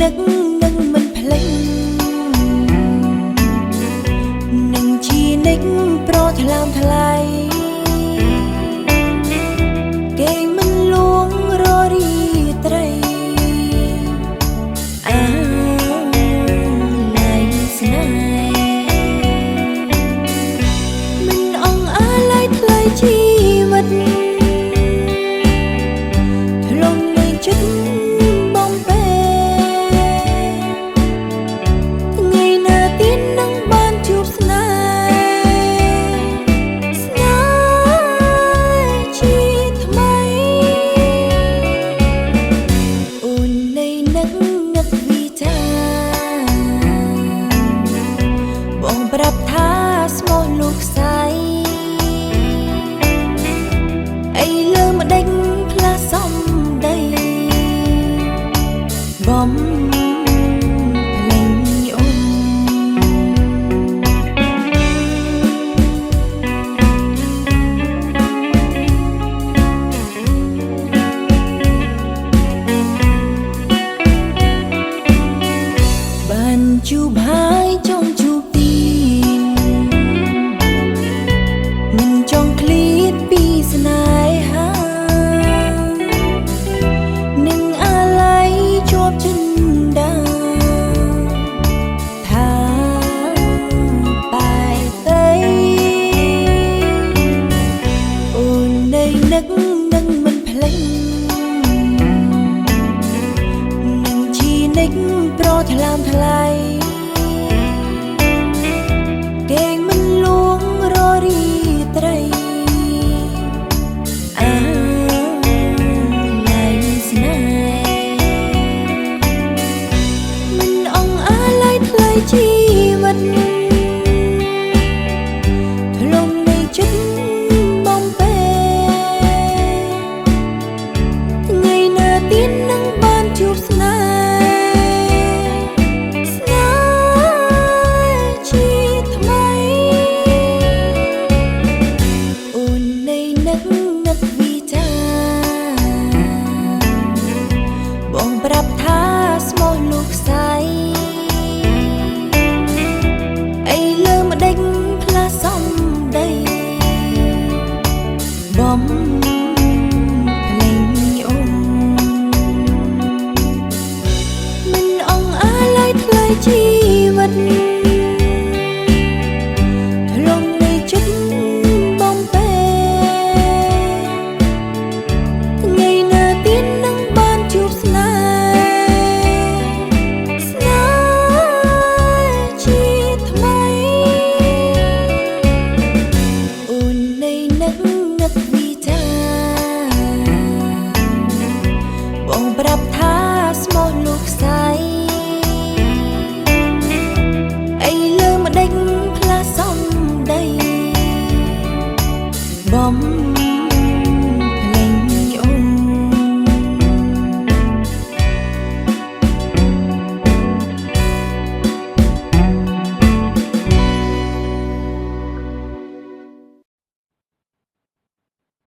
នឹកនឹងមិនភ្លេចនឹងជានិច្ចប្រថ្លើមថ្លៃគេមិនលួងររីត្រីអាឡៃស្នេហ៍មិនអងអាឡៃថ្លៃជីវិតធ្លុំលេងចិត្តប្រាប់ថាស្មោះលោកស្រីអីលើម្ដេចផ្លាសំដីបំភ្លេងអូនបានជួបហើយចង់ជួបស្នេហានឹងអាឡៃជាប់ចិនដាថាបែកទៅអូននៅនឹកនឹងមិនភ្លេចនឹងជានិច្ចប្រថ្លើមថ្លៃគេមិនលួងររីត្រីជីវិតធ្លុំនៃចិត្តបំពេថ្ងៃណាទៀតនឹងបានជួបស្នេហ៍ជាថ្មីអូននៃនឹកវិចាបងប្រាប់ថាស្មោះលោកស្រីផ្លាសំដីបំភ្លេងអូនមិនអងអាឡៃថ្លៃជីវិតធ្លុំនៃចិត្តបំពេថ្ងៃណាទៀតនឹងបានជួបស្នេហ៍ជាថ្មីនឹកវិចាបងប្រាប់ថាស្មោះលោកស្រីអីលើម្ដេចផ្លាសំដីបំ